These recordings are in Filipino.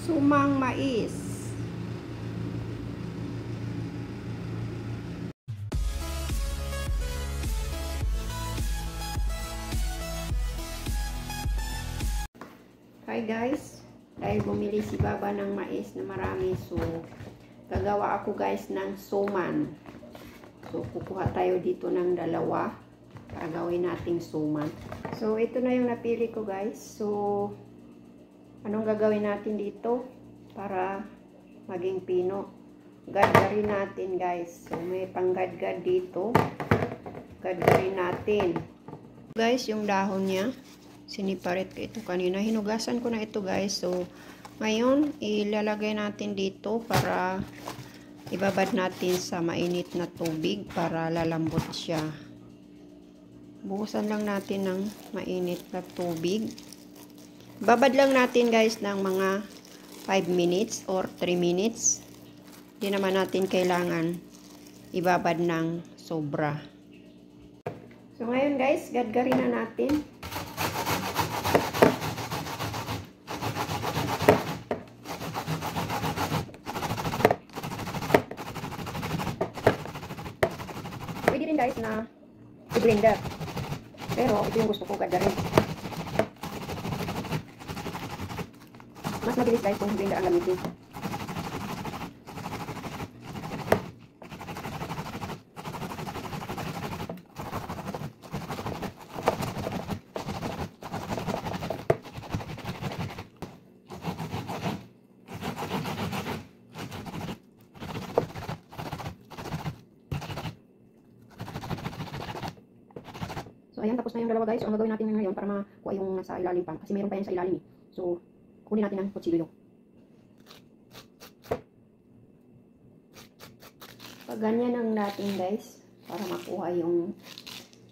Sumang mais. Hi guys, dahil bumili si Baba ng mais na marami, so gagawa ako guys ng suman. So kukuha tayo dito ng dalawa para gawin nating suman. So ito na yung napili ko guys. So anong gagawin natin dito para maging pino? Gadgarin natin guys. So may panggadgad dito. Gadgarin natin. Guys, yung dahon niya, siniparit ko ito kanina. Hinugasan ko na ito guys. So ngayon ilalagay natin dito para ibabad natin sa mainit na tubig para lalambot siya. Buhusan lang natin ng mainit na tubig. Babad lang natin guys ng mga 5 minutes or 3 minutes. Hindi naman natin kailangan ibabad ng sobra. So ngayon guys, gadgarin na natin. Pwede rin guys na i-blender. Pero ito yung gusto ko gadgarin. Mas mabilis guys kung blender ang gamitin. So ayan, tapos na yung dalawa guys. So ang gagawin natin ngayon para makuha yung nasa ilalim pa. Kasi meron pa yan sa ilalim eh. So kunin natin ng kutsilyo. Pag ganyan ang natin guys, para makuha yung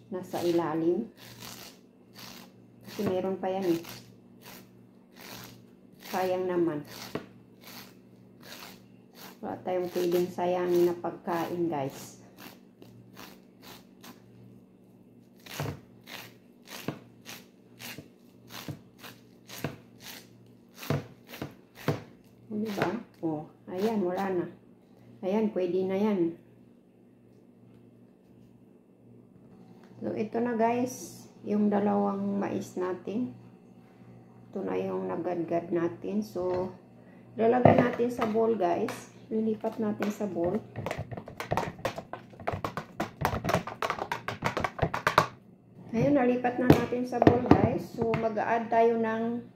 nasa ilalim. Kasi meron pa yan eh. Sayang naman. Wala tayong pwedeng sayangin na pagkain guys. Diba? Oh, ayan, wala na. Ayan, pwede na yan. So, ito na guys, yung dalawang mais natin. Ito na yung nagadgad natin. So, lalagay natin sa bowl guys. Lilipat natin sa bowl. Ayun, nalipat na natin sa bowl guys. So, mag-a-add tayo ng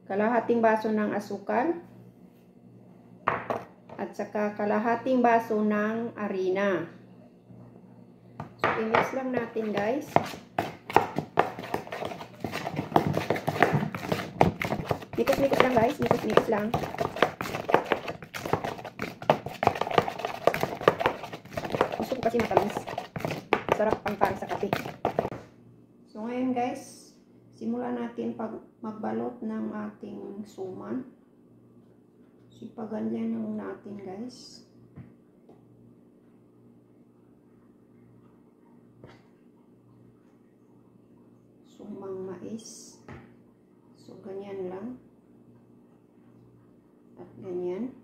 kalahating baso ng asukal. At saka kalahating baso ng harina. So, i-mix lang natin guys. Mikos-mikos lang guys. Mikos-mikos lang. Gusto ko kasi matamis. Sarap pang para sa kape. So, ngayon guys, simulan natin magbalot ng ating suman. Sipaganyan lang natin guys. Sumang mais. So ganyan lang. At ganyan.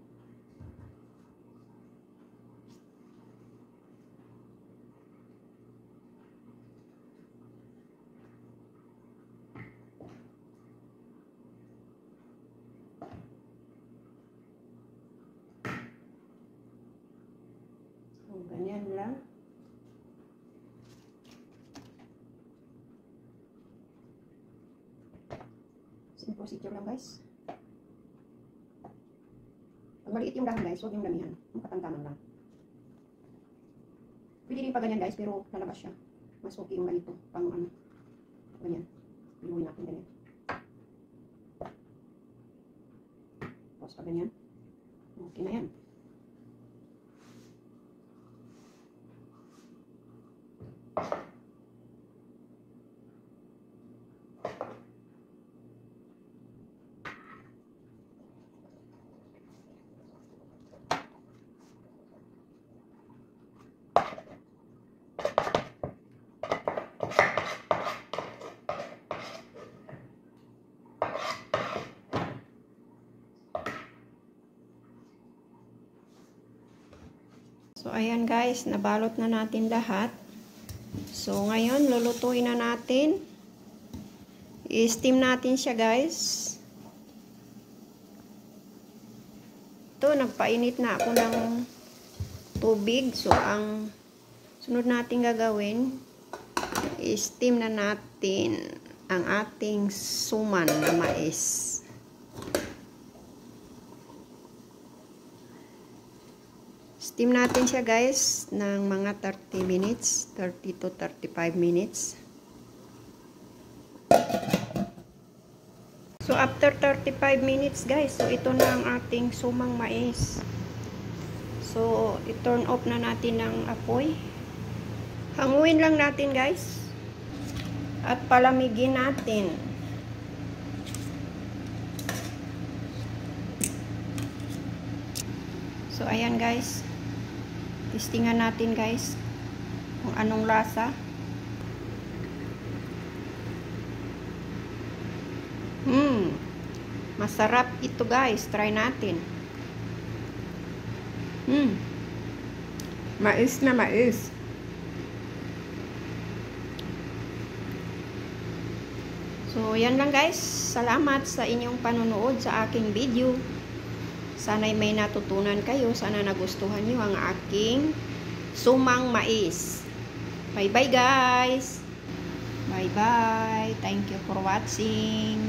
Ganyan lang. Simple procedure lang guys. Pag maliit yung dahon guys, huwag yung damihan. Ang katamtaman lang. Pwede rin pa ganyan guys, pero lalabas siya. Mas okay yung ganito. Pang ano. Ganyan. Iluhin natin ganyan. Tapos pa ganyan. Okay na yan. So, ayan guys, nabalot na natin lahat. So, ngayon, lulutuin na natin. I-steam natin siya guys. Ito, nagpainit na ako ng tubig. So, ang sunod natin gagawin, i-steam na natin ang ating suman na mais. Steam natin siya guys ng mga 30 minutes, 30 to 35 minutes. So after 35 minutes guys, so ito na ang ating sumang mais. So i-turn off na natin ang apoy. Hanguin lang natin guys. At palamigin natin. So ayan guys. Testingan natin guys kung anong lasa. Masarap ito guys. Try natin. Mais na mais. So, yan lang guys. Salamat sa inyong panonood sa aking video. Sana'y may natutunan kayo. Sana nagustuhan nyo ang aking sumang mais. Bye-bye guys. Bye-bye. Thank you for watching.